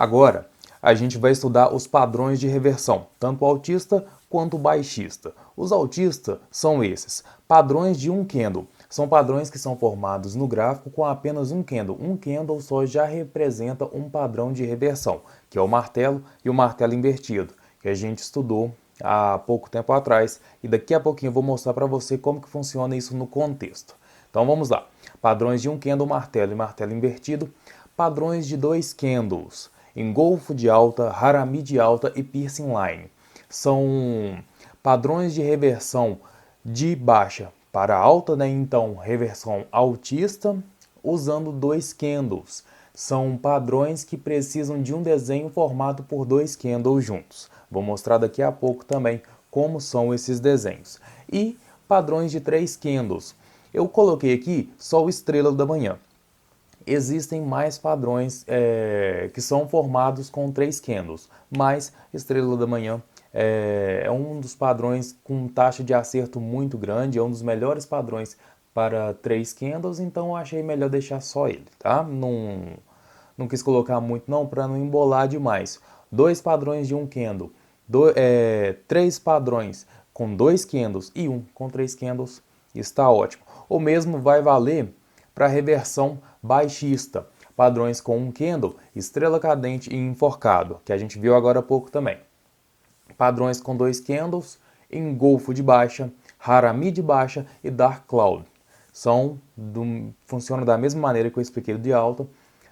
Agora, a gente vai estudar os padrões de reversão, tanto o altista quanto o baixista. Os autistas são esses, padrões de um candle. São padrões que são formados no gráfico com apenas um candle. Um candle só já representa um padrão de reversão, que é o martelo e o martelo invertido, que a gente estudou há pouco tempo atrás. E daqui a pouquinho eu vou mostrar para você como que funciona isso no contexto. Então vamos lá. Padrões de um candle, martelo e martelo invertido. Padrões de dois candles, engolfo de alta, harami de alta e piercing line. São padrões de reversão de baixa para alta, né? Então, reversão altista usando dois candles. São padrões que precisam de um desenho formado por dois candles juntos. Vou mostrar daqui a pouco também como são esses desenhos. E padrões de três candles. Eu coloquei aqui só o estrela da manhã. Existem mais padrões que são formados com três candles, mas estrela da manhã é um dos padrões com taxa de acerto muito grande, é um dos melhores padrões para três candles, então eu achei melhor deixar só ele, tá? Não quis colocar muito não, para não embolar demais. Dois padrões de um candle, três padrões com dois candles e um com três candles, está ótimo. O mesmo vai valer para reversão baixista, padrões com um candle, estrela cadente e enforcado, que a gente viu agora há pouco também. Padrões com dois candles, engolfo de baixa, harami de baixa e dark cloud. Funcionam da mesma maneira que eu expliquei de alta,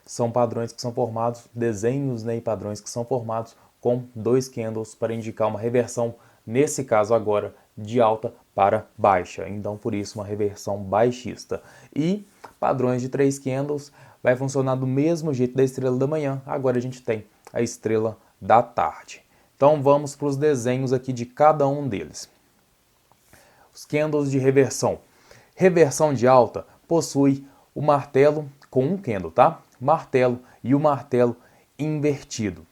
são padrões que são formados, desenhos, né, e padrões que são formados com dois candles para indicar uma reversão, nesse caso agora, de alta para baixa. Então, por isso, uma reversão baixista. E padrões de três candles vai funcionar do mesmo jeito da estrela da manhã. Agora a gente tem a estrela da tarde. Então, vamos para os desenhos aqui de cada um deles. Os candles de reversão. Reversão de alta possui o martelo com um candle, tá? Martelo e o martelo invertido.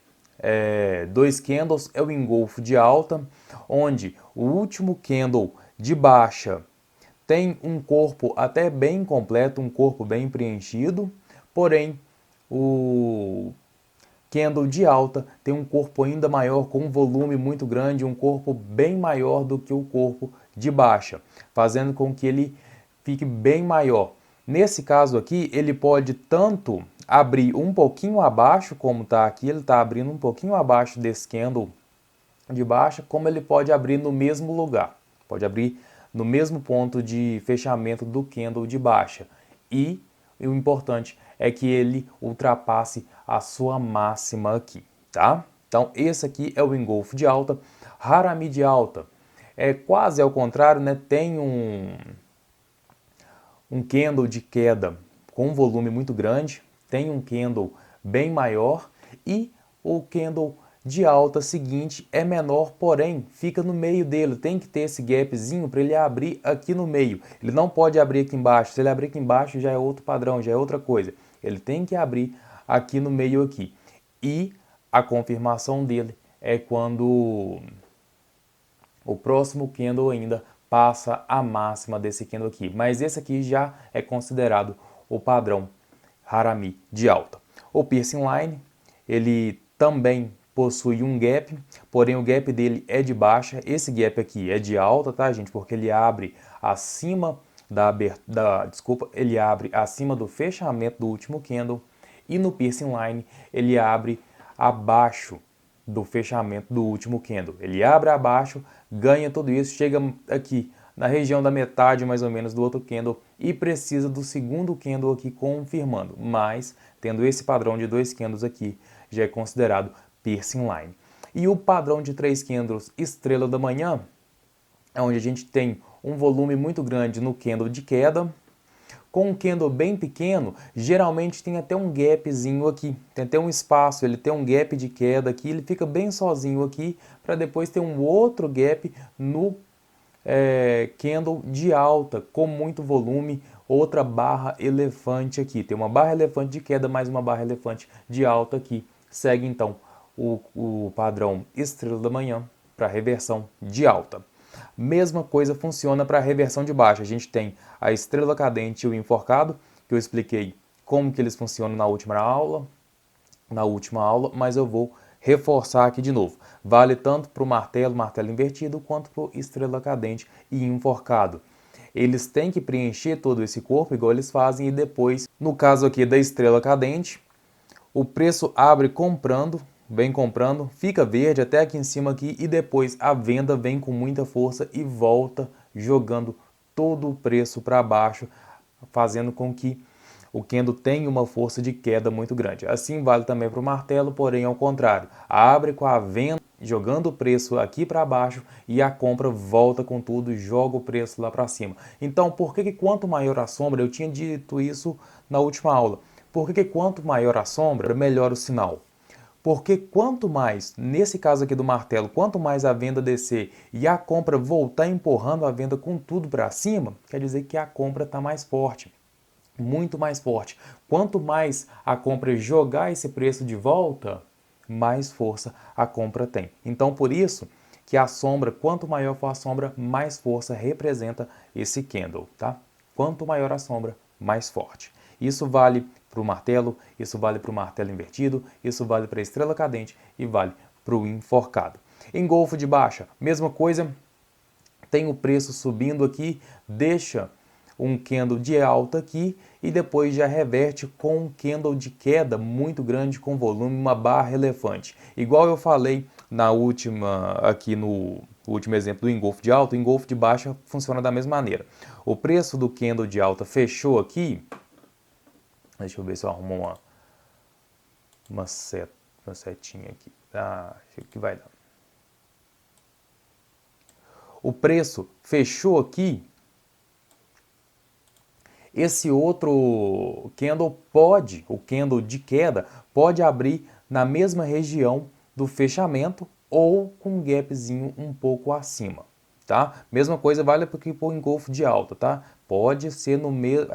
Dois candles é o engolfo de alta, onde o último candle de baixa tem um corpo até bem completo, um corpo bem preenchido, porém o candle de alta tem um corpo ainda maior, com um volume muito grande, um corpo bem maior do que o corpo de baixa, fazendo com que ele fique bem maior. Nesse caso aqui, ele pode tanto abrir um pouquinho abaixo, como está aqui, ele está abrindo um pouquinho abaixo desse candle de baixa, como ele pode abrir no mesmo lugar. Pode abrir no mesmo ponto de fechamento do candle de baixa. E o importante é que ele ultrapasse a sua máxima aqui, tá? Então, esse aqui é o engolfo de alta. Harami de alta é quase ao contrário, né? Tem um candle de queda com um volume muito grande, tem um candle bem maior e o candle de alta seguinte é menor, porém fica no meio dele. Tem que ter esse gapzinho para ele abrir aqui no meio. Ele não pode abrir aqui embaixo. Se ele abrir aqui embaixo já é outro padrão, já é outra coisa. Ele tem que abrir aqui no meio aqui. E a confirmação dele é quando o próximo candle ainda passa a máxima desse candle aqui. Mas esse aqui já é considerado o padrão harami de alta. O piercing line, ele também possui um gap, porém o gap dele é de baixa. Esse gap aqui é de alta, tá, gente? Porque ele abre acima ele abre acima do fechamento do último candle, e no piercing line ele abre abaixo do fechamento do último candle. Ele abre abaixo, ganha tudo isso, chega aqui na região da metade mais ou menos do outro candle e precisa do segundo candle aqui confirmando. Mas, tendo esse padrão de dois candles aqui, já é considerado piercing line. E o padrão de três candles estrela da manhã é onde a gente tem um volume muito grande no candle de queda. Com um candle bem pequeno, geralmente tem até um gapzinho aqui, tem até um espaço, ele tem um gap de queda aqui, ele fica bem sozinho aqui, para depois ter um outro gap no candle de alta, com muito volume, outra barra elefante aqui. Tem uma barra elefante de queda, mais uma barra elefante de alta aqui. Segue então o padrão estrela da manhã para reversão de alta. Mesma coisa funciona para a reversão de baixa. A gente tem a estrela cadente e o enforcado, que eu expliquei como que eles funcionam na última aula. na última aula, mas eu vou reforçar aqui de novo. Vale tanto para o martelo, martelo invertido, quanto para o estrela cadente e enforcado. Eles têm que preencher todo esse corpo, igual eles fazem, e depois, no caso aqui da estrela cadente, o preço abre comprando, vem comprando, fica verde até aqui em cima aqui, e depois a venda vem com muita força e volta jogando todo o preço para baixo, fazendo com que o candle tem uma força de queda muito grande. Assim vale também para o martelo, porém ao contrário. Abre com a venda jogando o preço aqui para baixo e a compra volta com tudo e joga o preço lá para cima. Então, por que quanto maior a sombra, eu tinha dito isso na última aula, por que quanto maior a sombra, melhor o sinal? Porque quanto mais, nesse caso aqui do martelo, quanto mais a venda descer e a compra voltar empurrando a venda com tudo para cima, quer dizer que a compra está mais forte. Muito mais forte. Quanto mais a compra jogar esse preço de volta, mais força a compra tem. Então, por isso que a sombra, quanto maior for a sombra, mais força representa esse candle, tá? Quanto maior a sombra, mais forte. Isso vale para o martelo, isso vale para o martelo invertido, isso vale para a estrela cadente e vale para o enforcado. Engolfo de baixa, mesma coisa, tem o preço subindo aqui, deixa um candle de alta aqui e depois já reverte com um candle de queda muito grande com volume, uma barra elefante. Igual eu falei na última, aqui no último exemplo do engolfo de alta, o engolfo de baixa funciona da mesma maneira. O preço do candle de alta fechou aqui, deixa eu ver se eu arrumo uma setinha aqui, acho que vai dar. O preço fechou aqui, esse outro candle pode, o candle de queda, pode abrir na mesma região do fechamento ou com um gapzinho um pouco acima, tá? Mesma coisa vale para o engolfo de alta, tá? Pode ser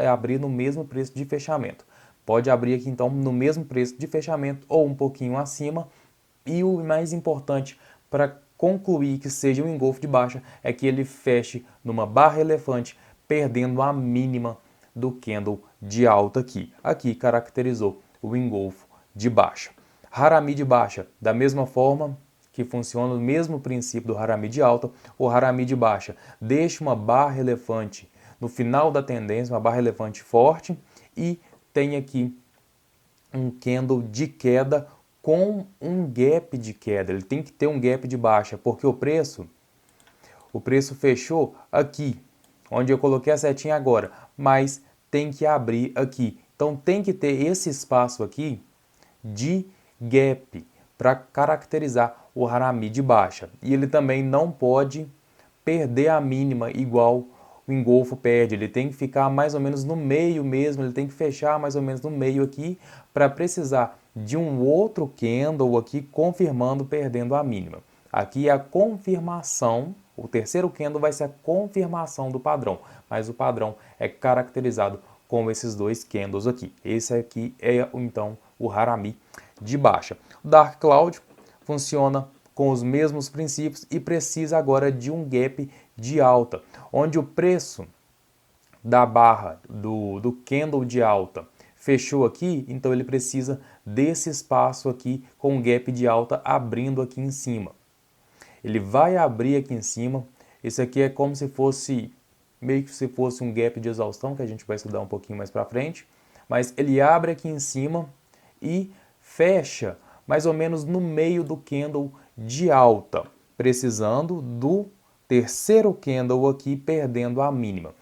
abrir no mesmo preço de fechamento. Pode abrir aqui então no mesmo preço de fechamento ou um pouquinho acima. E o mais importante para concluir que seja um engolfo de baixa é que ele feche numa barra elefante, perdendo a mínima do candle de alta aqui. Aqui caracterizou o engolfo de baixa. Harami de baixa, da mesma forma que funciona o mesmo princípio do Harami de alta, o Harami de baixa deixa uma barra elefante no final da tendência, uma barra elefante forte, e tem aqui um candle de queda com um gap de queda. Ele tem que ter um gap de baixa, porque o preço fechou aqui, onde eu coloquei a setinha agora, mas tem que abrir aqui. Então tem que ter esse espaço aqui de gap para caracterizar o Harami de baixa. E ele também não pode perder a mínima igual o engolfo perde. Ele tem que ficar mais ou menos no meio mesmo, ele tem que fechar mais ou menos no meio aqui para precisar de um outro candle aqui confirmando, perdendo a mínima. Aqui é a confirmação, o terceiro candle vai ser a confirmação do padrão, mas o padrão é caracterizado com esses dois candles aqui. Esse aqui é então o Harami de baixa. O Dark Cloud funciona com os mesmos princípios e precisa agora de um gap de alta, onde o preço da barra do candle de alta fechou aqui, então ele precisa desse espaço aqui com um gap de alta abrindo aqui em cima. Ele vai abrir aqui em cima, esse aqui é como se fosse, meio que se fosse um gap de exaustão, que a gente vai estudar um pouquinho mais para frente, mas ele abre aqui em cima e fecha mais ou menos no meio do candle de alta, precisando do terceiro candle aqui perdendo a mínima.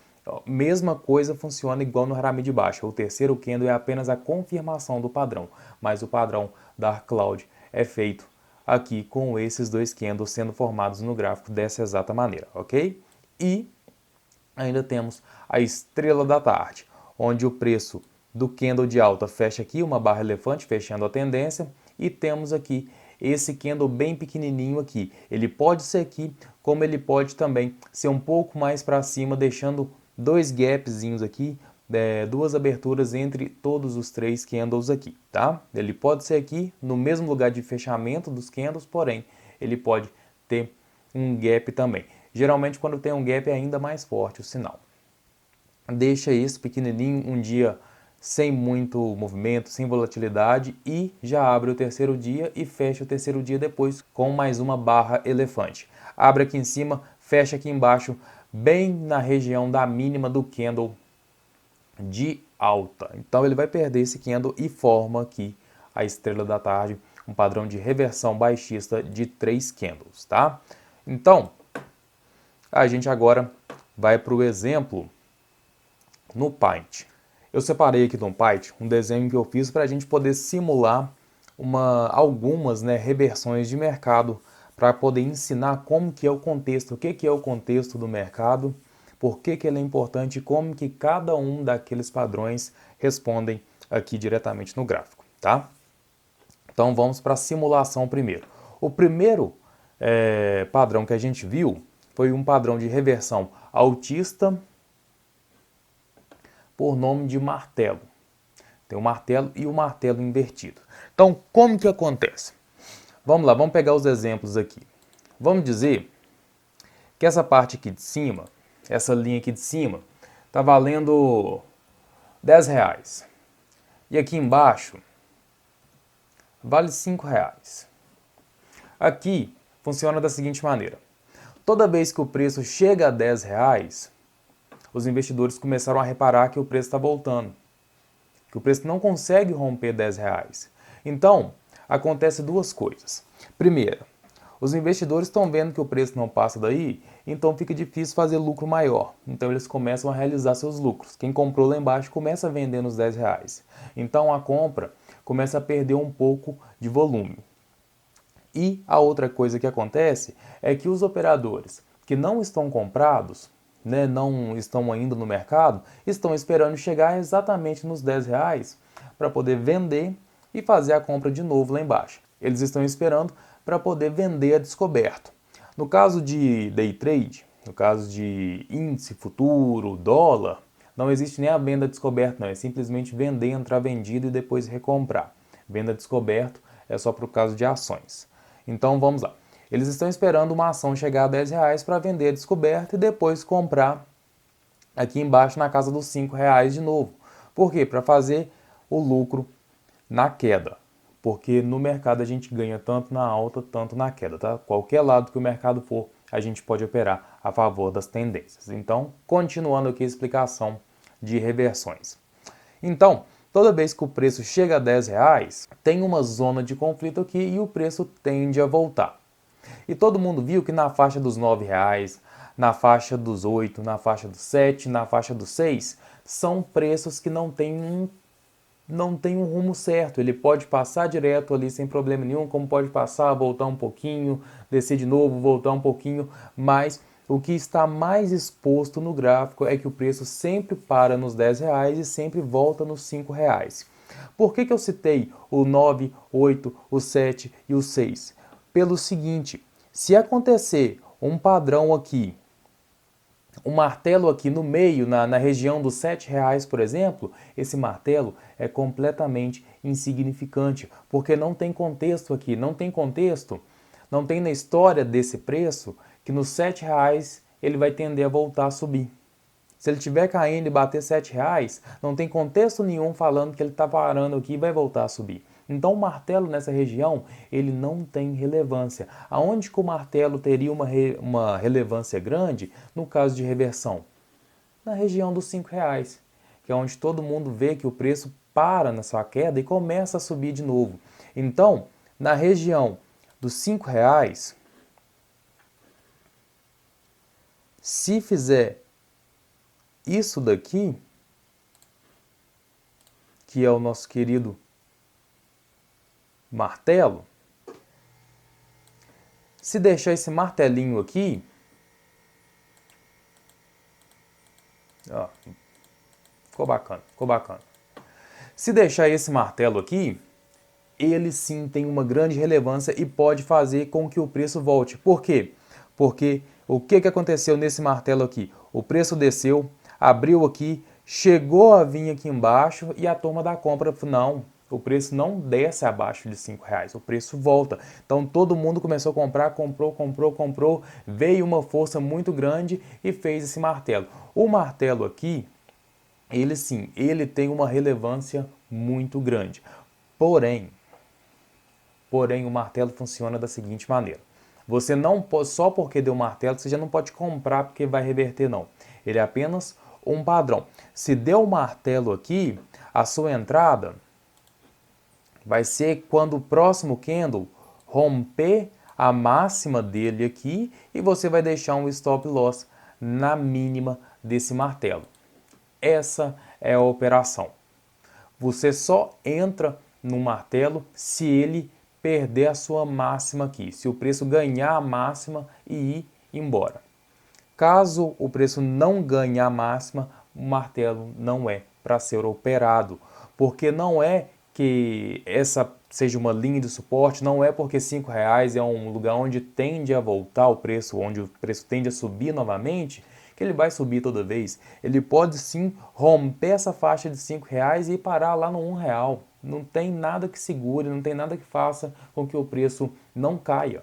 Mesma coisa funciona igual no Harami de baixa. O terceiro candle é apenas a confirmação do padrão, mas o padrão Dark Cloud é feito aqui com esses dois candles sendo formados no gráfico dessa exata maneira, ok? E ainda temos a estrela da tarde, onde o preço do candle de alta fecha aqui, uma barra elefante fechando a tendência, e temos aqui esse candle bem pequenininho aqui. Ele pode ser aqui, como ele pode também ser um pouco mais para cima, deixando dois gapzinhos aqui, duas aberturas entre todos os três candles aqui, tá? Ele pode ser aqui no mesmo lugar de fechamento dos candles, porém ele pode ter um gap também. Geralmente quando tem um gap é ainda mais forte o sinal. Deixa esse pequenininho, um dia sem muito movimento, sem volatilidade, e já abre o terceiro dia e fecha o terceiro dia depois com mais uma barra elefante. Abre aqui em cima, fecha aqui embaixo, bem na região da mínima do candle de alta. Então ele vai perder esse candle e forma aqui a estrela da tarde, um padrão de reversão baixista de 3 candles, tá? Então, a gente agora vai para o exemplo no Paint. Eu separei aqui no Paint um desenho que eu fiz para a gente poder simular algumas reversões de mercado, para poder ensinar como que é o contexto, o que é o contexto do mercado, por que ele é importante e como que cada um daqueles padrões respondem aqui diretamente no gráfico, tá? Então vamos para a simulação primeiro. O primeiro padrão que a gente viu foi um padrão de reversão altista por nome de martelo. Tem o martelo e o martelo invertido. Então, como que acontece? Vamos lá, vamos pegar os exemplos aqui. Vamos dizer que essa parte aqui de cima, essa linha aqui de cima, está valendo R$10. E aqui embaixo, vale R$5. Aqui funciona da seguinte maneira. Toda vez que o preço chega a R$10, os investidores começaram a reparar que o preço está voltando, que o preço não consegue romper R$10. Então, acontece duas coisas. Primeira, os investidores estão vendo que o preço não passa daí, então fica difícil fazer lucro maior. Então eles começam a realizar seus lucros. Quem comprou lá embaixo começa a vender nos R$10. Então a compra começa a perder um pouco de volume. E a outra coisa que acontece é que os operadores que não estão comprados, não estão ainda no mercado, estão esperando chegar exatamente nos R$10 para poder vender e fazer a compra de novo lá embaixo. Eles estão esperando para poder vender a descoberto. No caso de day trade, no caso de índice futuro, dólar, não existe nem a venda descoberto, não. É simplesmente vender, entrar vendido e depois recomprar. Venda descoberto é só para o caso de ações. Então vamos lá. Eles estão esperando uma ação chegar a R$10 para vender a descoberto e depois comprar aqui embaixo na casa dos R$5 de novo. Por quê? Para fazer o lucro na queda. Porque no mercado a gente ganha tanto na alta, tanto na queda, tá? Qualquer lado que o mercado for, a gente pode operar a favor das tendências. Então, continuando aqui a explicação de reversões. Então, toda vez que o preço chega a R$10, tem uma zona de conflito aqui e o preço tende a voltar. E todo mundo viu que na faixa dos R$9, na faixa dos 8, na faixa dos 7, na faixa dos 6, são preços que não têm um rumo certo. Ele pode passar direto ali sem problema nenhum, como pode passar, voltar um pouquinho, descer de novo, voltar um pouquinho, mas o que está mais exposto no gráfico é que o preço sempre para nos R$10 e sempre volta nos R$5. Por que eu citei o 9, 8, o 7 e o 6? Pelo seguinte, se acontecer um padrão aqui, um martelo aqui no meio, na região dos R$7, por exemplo, esse martelo é completamente insignificante, porque não tem contexto aqui, não tem contexto, não tem na história desse preço que nos R$7 ele vai tender a voltar a subir. Se ele estiver caindo e bater R$7, não tem contexto nenhum falando que ele está parando aqui e vai voltar a subir. Então o martelo nessa região, ele não tem relevância. Aonde que o martelo teria uma relevância grande no caso de reversão? Na região dos R$5, que é onde todo mundo vê que o preço para na sua queda e começa a subir de novo. Então, na região dos R$5, se fizer isso daqui, que é o nosso querido martelo, se deixar esse martelinho aqui, ó, ficou bacana, ficou bacana. Se deixar esse martelo aqui, ele sim tem uma grande relevância e pode fazer com que o preço volte. Por quê? Porque o que aconteceu nesse martelo aqui? O preço desceu, abriu aqui, chegou a vir aqui embaixo e a turma da compra, não, o preço não desce abaixo de R$5, o preço volta. Então todo mundo começou a comprar, comprou, veio uma força muito grande e fez esse martelo. O martelo aqui, ele sim, ele tem uma relevância muito grande. Porém, o martelo funciona da seguinte maneira. Você não pode, só porque deu martelo, você já não pode comprar porque vai reverter, não. Ele é apenas um padrão. Se deu o martelo aqui, a sua entrada vai ser quando o próximo candle romper a máxima dele aqui e você vai deixar um stop loss na mínima desse martelo. Essa é a operação. Você só entra no martelo se ele perder a sua máxima aqui, se o preço ganhar a máxima e ir embora. Caso o preço não ganhe a máxima, o martelo não é para ser operado, porque não é que essa seja uma linha de suporte, não é porque R$5 é um lugar onde tende a voltar o preço, onde o preço tende a subir novamente, que ele vai subir toda vez. Ele pode sim romper essa faixa de R$5 e parar lá no R$1. Não tem nada que segure, não tem nada que faça com que o preço não caia,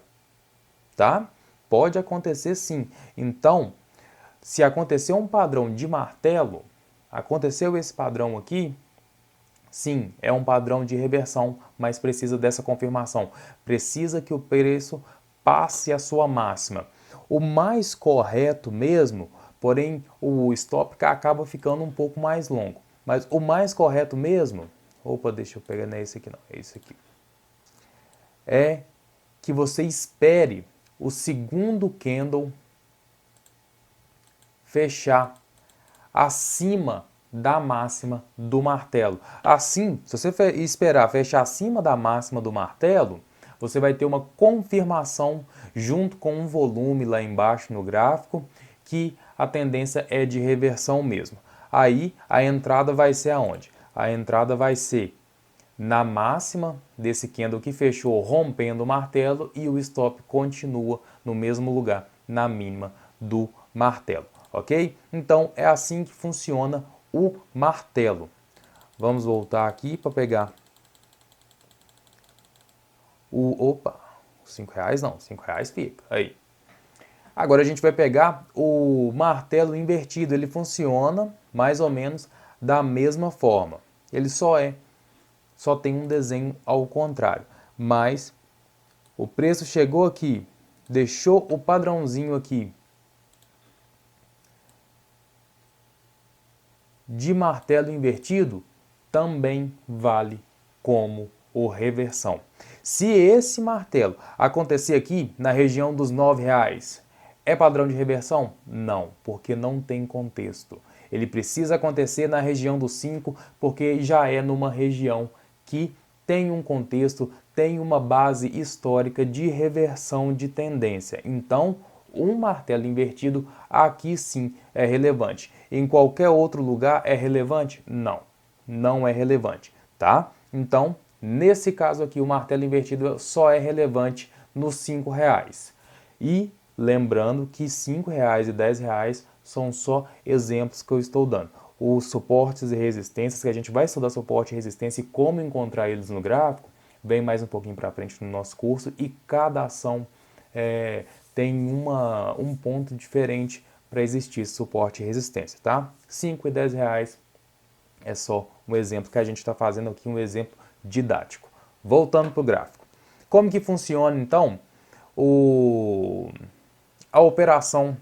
tá? Pode acontecer sim. Então, se acontecer um padrão de martelo, aconteceu esse padrão aqui, sim, é um padrão de reversão, mas precisa dessa confirmação. Precisa que o preço passe a sua máxima. O mais correto mesmo, porém o stop acaba ficando um pouco mais longo. Mas o mais correto mesmo, opa, deixa eu pegar, não é esse aqui não, é esse aqui. É que você espere o segundo candle fechar acima da máxima do martelo. Assim, se você esperar fechar acima da máxima do martelo, você vai ter uma confirmação junto com um volume lá embaixo no gráfico que a tendência é de reversão mesmo. Aí a entrada vai ser aonde? A entrada vai ser na máxima desse candle que fechou rompendo o martelo e o stop continua no mesmo lugar, na mínima do martelo, ok? Então é assim que funciona o martelo. Vamos voltar aqui para pegar R$5 não, R$5 fica, aí. Agora a gente vai pegar o martelo invertido, ele funciona mais ou menos da mesma forma. Ele só tem um desenho ao contrário, mas o preço chegou aqui, deixou o padrãozinho aqui de martelo invertido, também vale como o reversão. Se esse martelo acontecer aqui na região dos R$9, é padrão de reversão? Não, porque não tem contexto. Ele precisa acontecer na região dos 5, porque já é numa região que tem um contexto, tem uma base histórica de reversão de tendência. Então, um martelo invertido aqui sim é relevante. Em qualquer outro lugar é relevante? Não, não é relevante, tá? Então, nesse caso aqui, o martelo invertido só é relevante nos R$5. E lembrando que R$5 e R$10 são só exemplos que eu estou dando. Os suportes e resistências, que a gente vai estudar suporte e resistência e como encontrar eles no gráfico, vem mais um pouquinho para frente no nosso curso, e cada ação tem um ponto diferente para existir suporte e resistência, tá? R$5 e R$10 é só um exemplo que a gente está fazendo aqui, um exemplo didático. Voltando para o gráfico. Como que funciona, então, a operação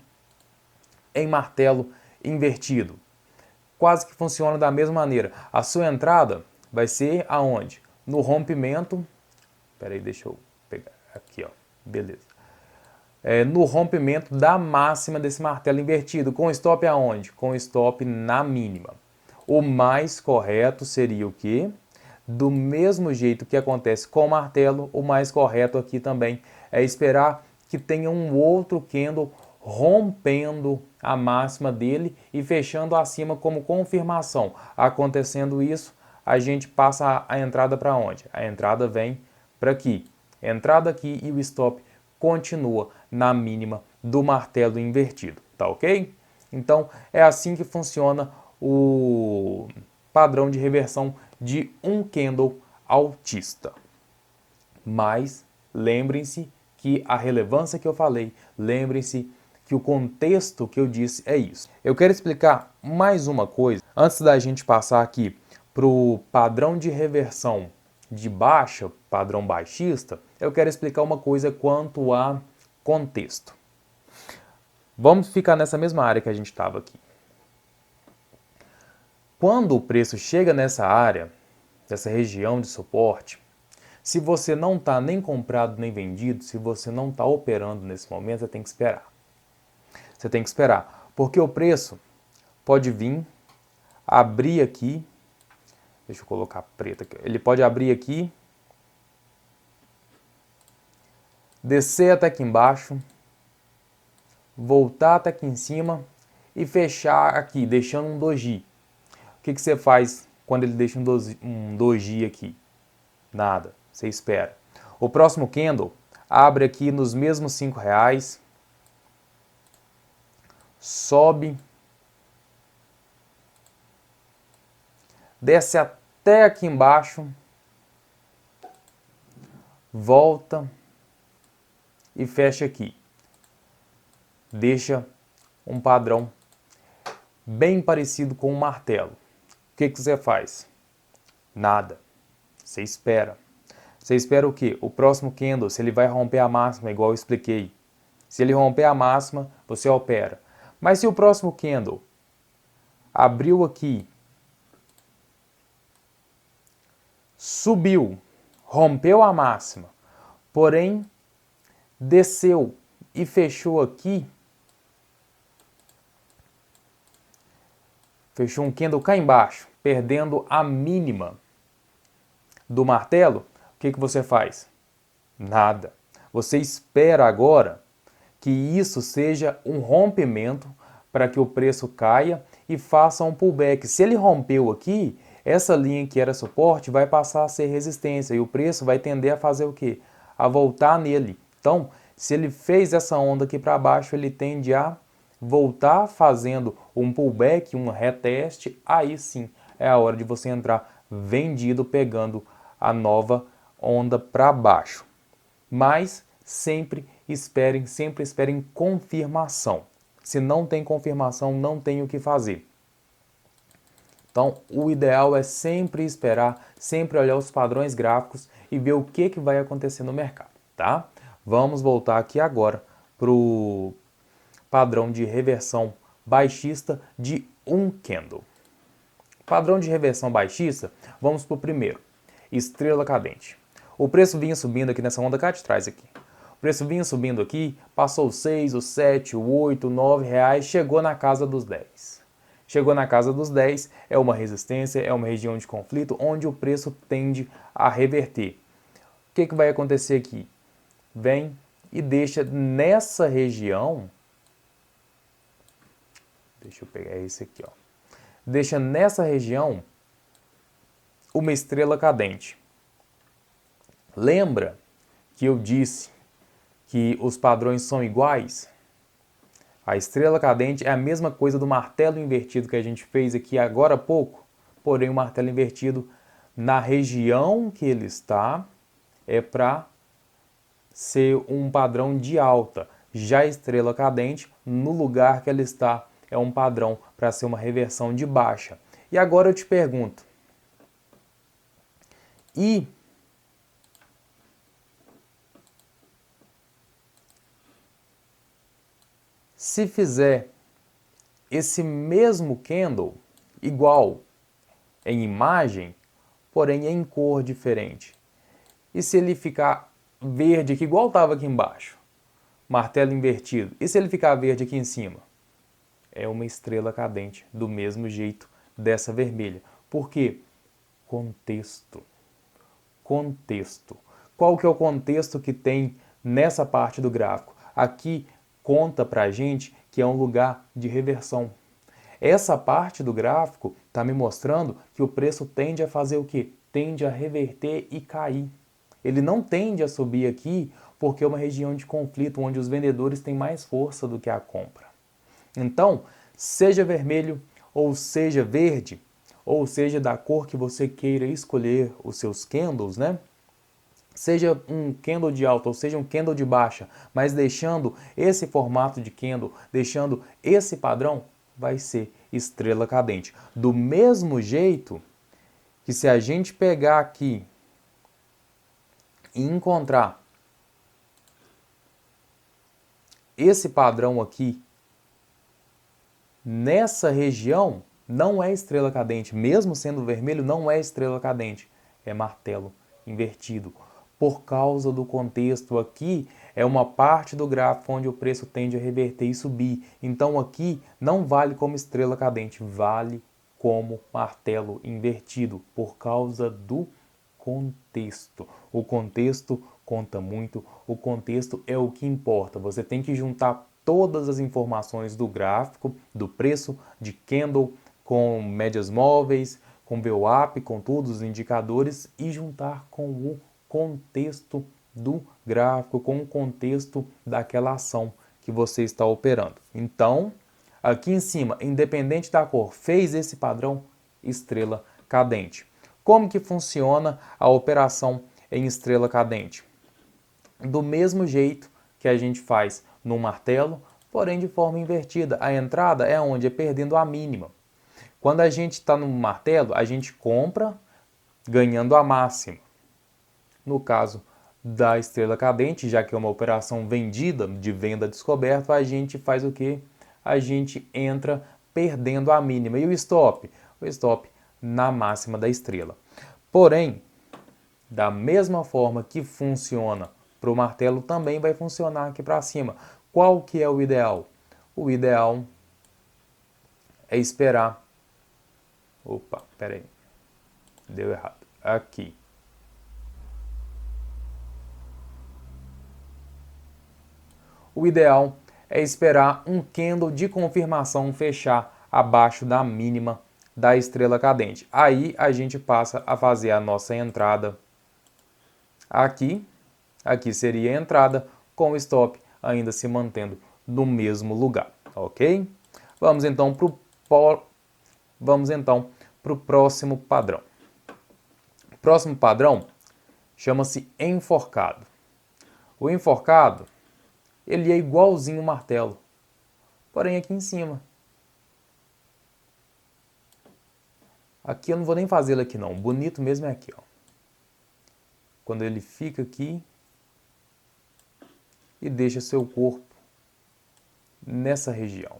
em martelo invertido? Quase que funciona da mesma maneira. A sua entrada vai ser aonde? No rompimento. Espera aí, deixa eu pegar aqui, ó. Beleza. No rompimento da máxima desse martelo invertido. Com stop aonde? Com stop na mínima. O mais correto seria o quê? Do mesmo jeito que acontece com o martelo, o mais correto aqui também é esperar que tenha um outro candle rompendo a máxima dele e fechando acima como confirmação. Acontecendo isso, a gente passa a entrada para onde? A entrada vem para aqui. Entrada aqui e o stop continua na mínima do martelo invertido, tá ok? Então é assim que funciona o padrão de reversão de um candle altista. Mas lembrem-se que a relevância que eu falei, lembrem-se que o contexto que eu disse é isso. Eu quero explicar mais uma coisa, antes da gente passar aqui para o padrão de reversão de baixa, padrão baixista, eu quero explicar uma coisa quanto a contexto. Vamos ficar nessa mesma área que a gente estava aqui. Quando o preço chega nessa área, nessa região de suporte, se você não está nem comprado nem vendido, se você não está operando nesse momento, você tem que esperar. Você tem que esperar, porque o preço pode vir, abrir aqui, deixa eu colocar preto aqui, ele pode abrir aqui, descer até aqui embaixo, voltar até aqui em cima e fechar aqui, deixando um doji. O que você faz quando ele deixa um doji aqui? Nada, você espera. O próximo candle abre aqui nos mesmos R$5, sobe, desce até aqui embaixo, volta e fecha aqui. Deixa um padrão bem parecido com um martelo. O que você faz? Nada. Você espera. Você espera o quê? O próximo candle, se ele vai romper a máxima, igual eu expliquei. Se ele romper a máxima, você opera. Mas se o próximo candle abriu aqui, subiu, rompeu a máxima, porém desceu e fechou aqui, fechou um candle cá embaixo, perdendo a mínima do martelo, o que você faz? Nada. Você espera agora que isso seja um rompimento para que o preço caia e faça um pullback. Se ele rompeu aqui, essa linha que era suporte vai passar a ser resistência e o preço vai tender a fazer o quê? A voltar nele. Então, se ele fez essa onda aqui para baixo, ele tende a voltar fazendo um pullback, um reteste, aí sim é a hora de você entrar vendido pegando a nova onda para baixo. Mas sempre esperem confirmação. Se não tem confirmação, não tem o que fazer. Então, o ideal é sempre esperar, sempre olhar os padrões gráficos e ver o que vai acontecer no mercado, tá? Vamos voltar aqui agora para o padrão de reversão baixista de um candle. Padrão de reversão baixista, vamos para o primeiro, estrela cadente. O preço vinha subindo aqui nessa onda cá de trás aqui. O preço vinha subindo aqui, passou os 6, os 7, o 8, 9 reais, chegou na casa dos 10. Chegou na casa dos 10, é uma resistência, é uma região de conflito onde o preço tende a reverter. O que vai acontecer aqui? Vem e deixa nessa região, deixa eu pegar esse aqui, ó. Deixa nessa região uma estrela cadente. Lembra que eu disse que os padrões são iguais? A estrela cadente é a mesma coisa do martelo invertido que a gente fez aqui agora há pouco, porém o martelo invertido na região que ele está é para ser um padrão de alta. Já a estrela cadente, no lugar que ela está, é um padrão para ser uma reversão de baixa. E agora eu te pergunto, e se fizer esse mesmo candle igual em imagem, porém em cor diferente? E se ele ficar verde aqui igual estava aqui embaixo, martelo invertido, e se ele ficar verde aqui em cima? É uma estrela cadente do mesmo jeito dessa vermelha. Por quê? Contexto. Contexto. Qual que é o contexto que tem nessa parte do gráfico? Aqui conta pra gente que é um lugar de reversão. Essa parte do gráfico está me mostrando que o preço tende a fazer o quê? Tende a reverter e cair. Ele não tende a subir aqui porque é uma região de conflito onde os vendedores têm mais força do que a compra. Então, seja vermelho ou seja verde, ou seja da cor que você queira escolher os seus candles, né? seja um candle de alta ou seja um candle de baixa, mas deixando esse formato de candle, deixando esse padrão, vai ser estrela cadente. Do mesmo jeito que se a gente pegar aqui e encontrar esse padrão aqui nessa região, não é estrela cadente, mesmo sendo vermelho, não é estrela cadente, é martelo invertido. Por causa do contexto aqui, é uma parte do gráfico onde o preço tende a reverter e subir. Então aqui não vale como estrela cadente, vale como martelo invertido, por causa do contexto. O contexto conta muito, o contexto é o que importa. Você tem que juntar todas as informações do gráfico, do preço de candle, com médias móveis, com VWAP, com todos os indicadores e juntar com o contexto do gráfico, com o contexto daquela ação que você está operando. Então, aqui em cima, independente da cor, fez esse padrão, estrela cadente. Como que funciona a operação em estrela cadente? Do mesmo jeito que a gente faz no martelo, porém de forma invertida. A entrada é onde? É perdendo a mínima. Quando a gente está no martelo, a gente compra ganhando a máxima. No caso da estrela cadente, já que é uma operação vendida, de venda descoberta, a gente faz o quê? A gente entra perdendo a mínima. E o stop? O stop na máxima da estrela. Porém, da mesma forma que funciona para o martelo, também vai funcionar aqui para cima. Qual que é o ideal? O ideal é esperar. Opa, peraí. Deu errado. Aqui. O ideal é esperar um candle de confirmação fechar abaixo da mínima da estrela cadente. Aí a gente passa a fazer a nossa entrada aqui. Aqui seria a entrada com o stop ainda se mantendo no mesmo lugar, ok? Vamos então para o próximo padrão. O próximo padrão chama-se enforcado. O enforcado, ele é igualzinho o martelo, porém aqui em cima. Aqui eu não vou nem fazer ele aqui não, o bonito mesmo é aqui, ó. Quando ele fica aqui e deixa seu corpo nessa região.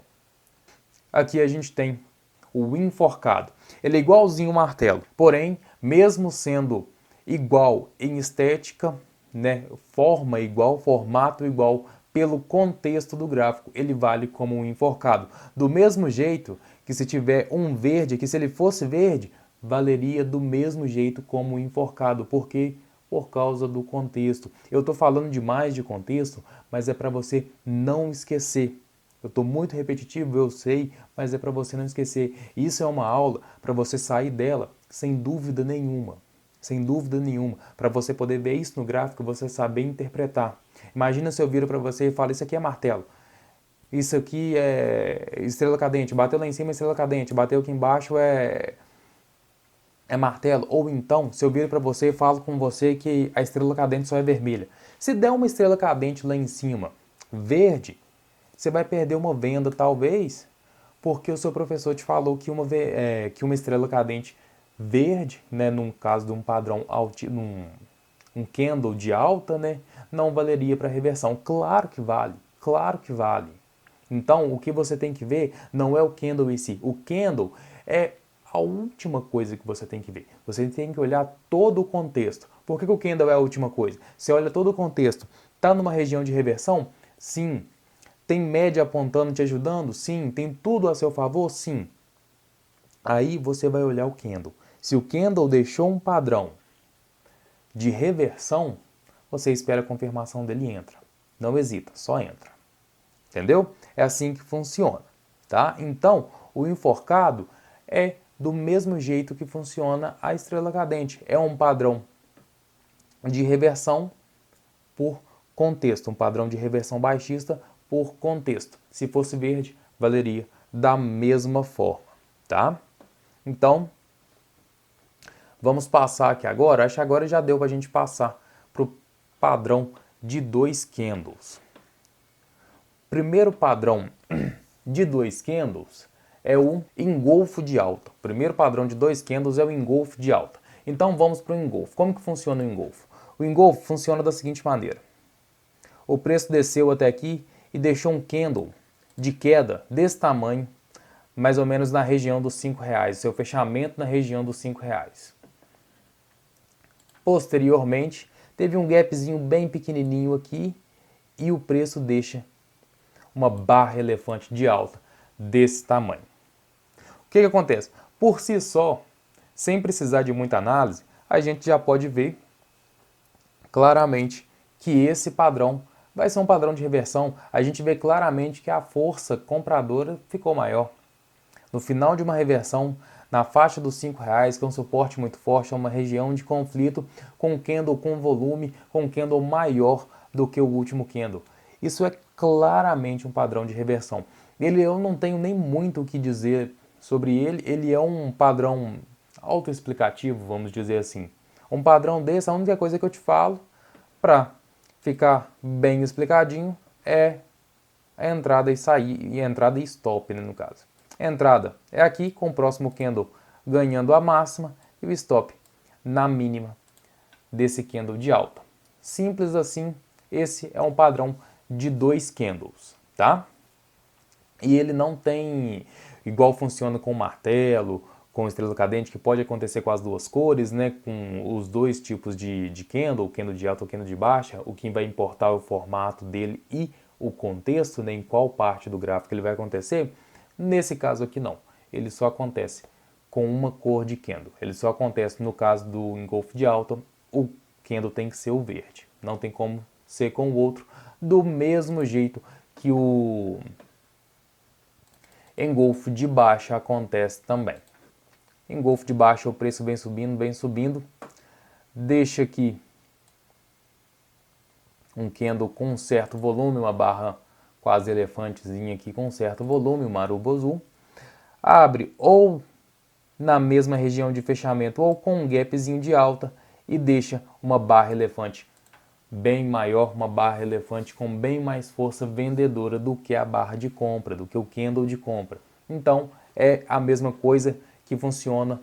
Aqui a gente tem o enforcado. Ele é igualzinho o martelo, porém, mesmo sendo igual em estética, né, forma igual, formato igual, pelo contexto do gráfico, ele vale como um enforcado. Do mesmo jeito que se tiver um verde, que se ele fosse verde, valeria do mesmo jeito como um enforcado, porque por causa do contexto. Eu estou falando demais de contexto, mas é para você não esquecer. Eu estou muito repetitivo, eu sei, mas é para você não esquecer. Isso é uma aula para você sair dela sem dúvida nenhuma. Sem dúvida nenhuma. Para você poder ver isso no gráfico, você saber interpretar. Imagina se eu viro para você e falo, isso aqui é martelo. Isso aqui é estrela cadente. Bateu lá em cima é estrela cadente. Bateu aqui embaixo é martelo. Ou então, se eu viro para você e falo com você que a estrela cadente só é vermelha. Se der uma estrela cadente lá em cima, verde, você vai perder uma venda talvez, porque o seu professor te falou que uma estrela cadente verde, né, num caso de um padrão um candle de alta, né, não valeria para reversão. Claro que vale, claro que vale. Então, o que você tem que ver não é o candle em si. O candle é a última coisa que você tem que ver. Você tem que olhar todo o contexto. Por que o candle é a última coisa? Você olha todo o contexto. Está numa região de reversão? Sim. Tem média apontando, te ajudando? Sim. Tem tudo a seu favor? Sim. Aí você vai olhar o candle. Se o candle deixou um padrão de reversão, você espera a confirmação dele e entra. Não hesita, só entra. Entendeu? É assim que funciona, tá? Então, o enforcado é do mesmo jeito que funciona a estrela cadente. É um padrão de reversão por contexto, um padrão de reversão baixista por contexto. Se fosse verde, valeria da mesma forma, tá? Então, vamos passar aqui agora. Acho que agora já deu para a gente passar para o padrão de 2 candles. Primeiro padrão de 2 candles é o engolfo de alta. O primeiro padrão de 2 candles é o engolfo de alta. Então vamos para o engolfo. Como que funciona o engolfo? O engolfo funciona da seguinte maneira. O preço desceu até aqui e deixou um candle de queda desse tamanho, mais ou menos na região dos R$5. Seu fechamento na região dos R$5. Posteriormente, teve um gapzinho bem pequenininho aqui e o preço deixa uma barra elefante de alta desse tamanho. O que acontece? Por si só, sem precisar de muita análise, a gente já pode ver claramente que esse padrão vai ser um padrão de reversão. A gente vê claramente que a força compradora ficou maior. No final de uma reversão, na faixa dos R$5, que é um suporte muito forte, é uma região de conflito, com candle com volume, com candle maior do que o último candle. Isso é claramente um padrão de reversão. Eu não tenho nem muito o que dizer sobre ele, ele é um padrão autoexplicativo, vamos dizer assim. Um padrão desse, a única coisa que eu te falo, para ficar bem explicadinho, é a entrada e sair, e entrada e stop, né, no caso. A entrada é aqui, com o próximo candle ganhando a máxima, e o stop na mínima desse candle de alta. Simples assim, esse é um padrão de 2 candles, tá? E ele não tem, igual funciona com martelo, com estrela cadente, que pode acontecer com as duas cores, né? Com os dois tipos de candle, o candle de alta e o candle de baixa. O que vai importar é o formato dele e o contexto, né? Em qual parte do gráfico ele vai acontecer. Nesse caso aqui não, ele só acontece com uma cor de candle. Ele só acontece no caso do engolfo de alta, o candle tem que ser o verde. Não tem como ser com o outro, do mesmo jeito que o engolfo de baixa acontece também. Engolfo de baixa, o preço vem subindo, deixa aqui um candle com um certo volume, uma barra quase elefantezinha aqui com um certo volume, o Marubo azul, abre ou na mesma região de fechamento ou com um gapzinho de alta e deixa uma barra elefante bem maior, uma barra elefante com bem mais força vendedora do que a barra de compra, do que o candle de compra. Então, é a mesma coisa que funciona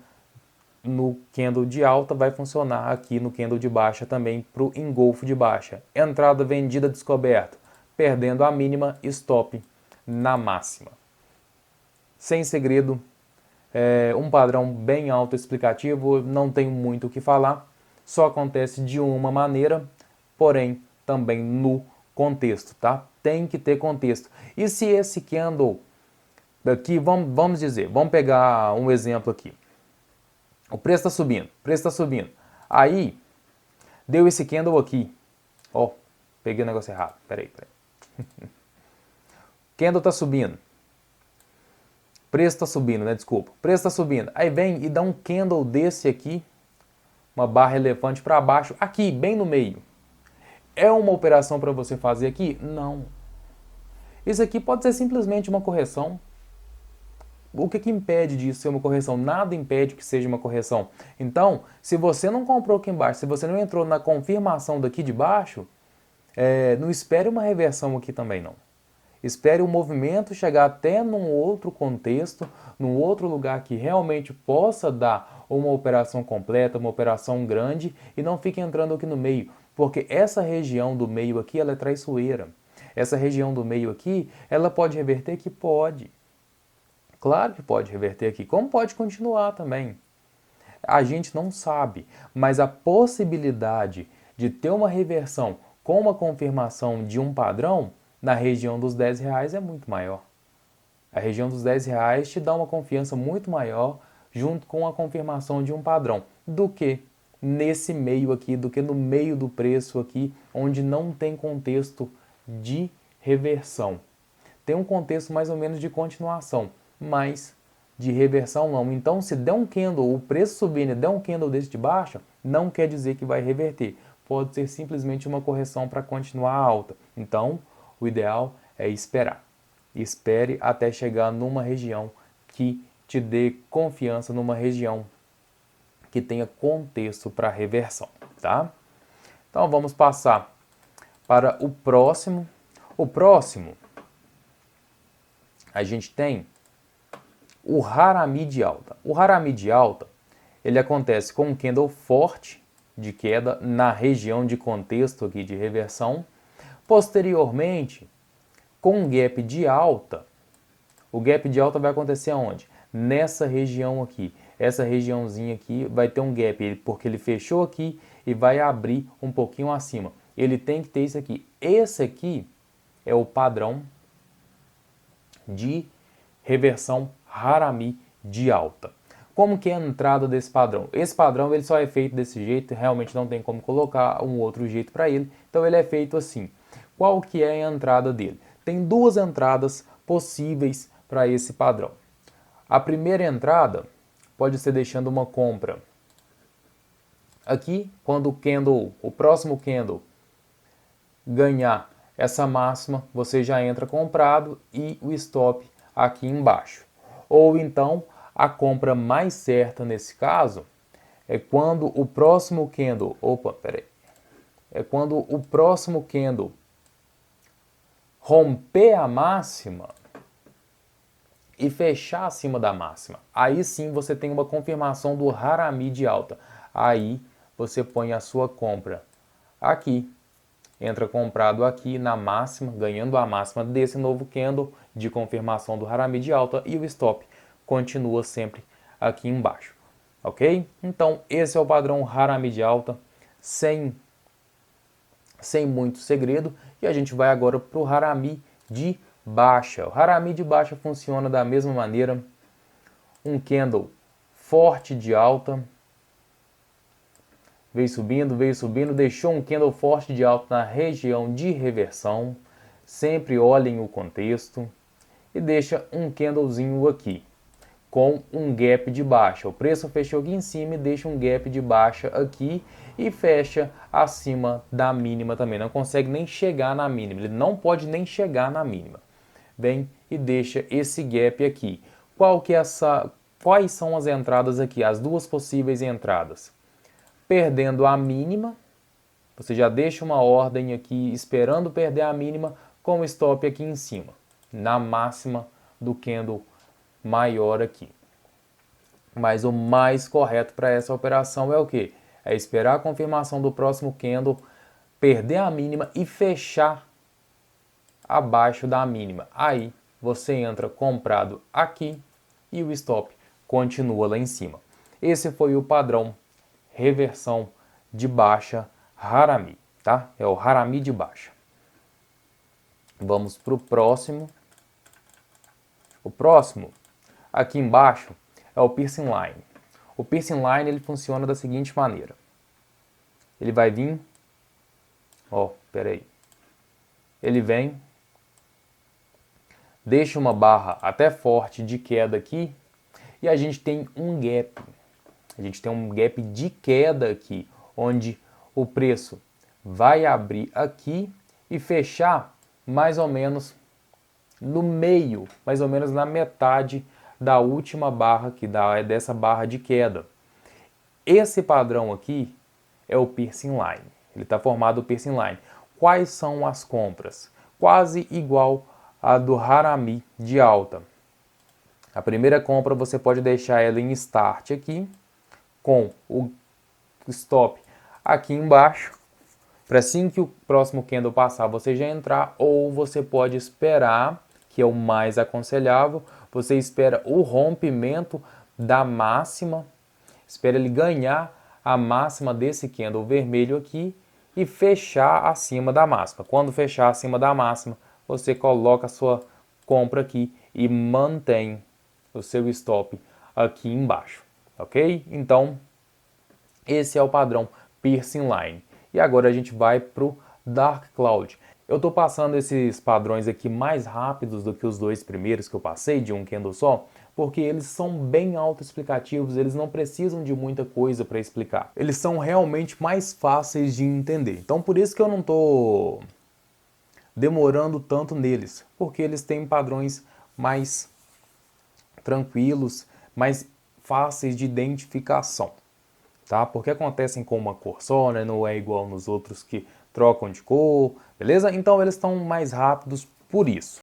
no candle de alta, vai funcionar aqui no candle de baixa também para o engolfo de baixa. Entrada vendida descoberto, perdendo a mínima, stop na máxima. Sem segredo, um padrão bem autoexplicativo, não tenho muito o que falar, só acontece de uma maneira, porém também no contexto, tá? Tem que ter contexto. E se esse candle aqui, vamos pegar um exemplo aqui. O preço está subindo, Aí, deu esse candle aqui. Ó, peguei o negócio errado, peraí. Candle está subindo. Preço está subindo, né? Desculpa. Preço está subindo. Aí vem e dá um candle desse aqui, uma barra elefante para baixo, aqui, bem no meio. É uma operação para você fazer aqui? Não. Isso aqui pode ser simplesmente uma correção. O que impede disso ser uma correção? Nada impede que seja uma correção. Então, se você não comprou aqui embaixo, se você não entrou na confirmação daqui de baixo, não espere uma reversão aqui também não. Espere o movimento chegar até num outro contexto, num outro lugar que realmente possa dar uma operação completa, uma operação grande, e não fique entrando aqui no meio, porque essa região do meio aqui, ela é traiçoeira. Essa região do meio aqui, ela pode reverter? Que pode. Claro que pode reverter aqui, como pode continuar também. A gente não sabe, mas a possibilidade de ter uma reversão com uma confirmação de um padrão na região dos R$10 é muito maior. A região dos R$10 te dá uma confiança muito maior junto com a confirmação de um padrão do que nesse meio aqui, do que no meio do preço aqui, onde não tem contexto de reversão. Tem um contexto mais ou menos de continuação, mas de reversão não. Então, se der um candle, o preço subindo e der um candle desse de baixa, não quer dizer que vai reverter. Pode ser simplesmente uma correção para continuar alta. Então, o ideal é esperar. Espere até chegar numa região que te dê confiança, numa região que tenha contexto para reversão, tá? Então vamos passar para o próximo. O próximo, a gente tem o Harami de alta. O Harami de alta, ele acontece com um candle forte de queda na região de contexto aqui de reversão. Posteriormente, com um gap de alta, o gap de alta vai acontecer aonde? Nessa região aqui. Essa regiãozinha aqui vai ter um gap, porque ele fechou aqui e vai abrir um pouquinho acima. Ele tem que ter isso aqui. Esse aqui é o padrão de reversão Harami de alta. Como que é a entrada desse padrão? Esse padrão ele só é feito desse jeito, realmente não tem como colocar um outro jeito para ele. Então ele é feito assim. Qual que é a entrada dele? Tem duas entradas possíveis para esse padrão. A primeira entrada pode ser deixando uma compra aqui, quando o próximo candle ganhar essa máxima, você já entra comprado e o stop aqui embaixo. Ou então, a compra mais certa nesse caso é quando o próximo candle, quando o próximo candle romper a máxima e fechar acima da máxima. Aí sim você tem uma confirmação do Harami de alta. Aí você põe a sua compra aqui, entra comprado aqui na máxima, ganhando a máxima desse novo candle de confirmação do Harami de alta e o stop continua sempre aqui embaixo, ok? Então esse é o padrão Harami de alta, sem muito segredo, e a gente vai agora para o Harami de baixa. O Harami de baixa funciona da mesma maneira, um candle forte de alta, veio subindo, deixou um candle forte de alta na região de reversão, sempre olhem o contexto, e deixa um candlezinho aqui, com um gap de baixa. O preço fechou aqui em cima e deixa um gap de baixa aqui e fecha acima da mínima também. Não consegue nem chegar na mínima, ele não pode nem chegar na mínima. Vem e deixa esse gap aqui. Quais são as entradas aqui? As duas possíveis entradas. Perdendo a mínima, você já deixa uma ordem aqui esperando perder a mínima com o stop aqui em cima, na máxima do candle maior aqui. Mas o mais correto para essa operação é o quê? É esperar a confirmação do próximo candle, perder a mínima e fechar abaixo da mínima. Aí você entra comprado aqui e o stop continua lá em cima. Esse foi o padrão reversão de baixa Harami, tá? É o Harami de baixa. Vamos para o próximo. O próximo, aqui embaixo, é o Piercing Line. O Piercing Line ele funciona da seguinte maneira. Ele vai vir, ele vem, deixa uma barra até forte de queda aqui e a gente tem um gap. A gente tem um gap de queda aqui, onde o preço vai abrir aqui e fechar mais ou menos no meio, mais ou menos na metade da última barra aqui, dessa barra de queda. Esse padrão aqui é o Piercing Line. Ele está formado o Piercing Line. Quais são as compras? Quase igual a do Harami de alta. A primeira compra você pode deixar ela em Start aqui, com o stop aqui embaixo, para assim que o próximo candle passar você já entrar, ou você pode esperar, que é o mais aconselhável, você espera o rompimento da máxima, espera ele ganhar a máxima desse candle vermelho aqui e fechar acima da máxima. Quando fechar acima da máxima, você coloca a sua compra aqui e mantém o seu stop aqui embaixo. Ok? Então, esse é o padrão Piercing Line. E agora a gente vai para o Dark Cloud. Eu estou passando esses padrões aqui mais rápidos do que os dois primeiros que eu passei, de um candle só, porque eles são bem autoexplicativos, eles não precisam de muita coisa para explicar. Eles são realmente mais fáceis de entender. Então por isso que eu não estou demorando tanto neles, porque eles têm padrões mais tranquilos, mais fáceis de identificação, tá? Porque acontecem com uma cor só, né? Não é igual nos outros que trocam de cor, beleza? Então eles estão mais rápidos por isso.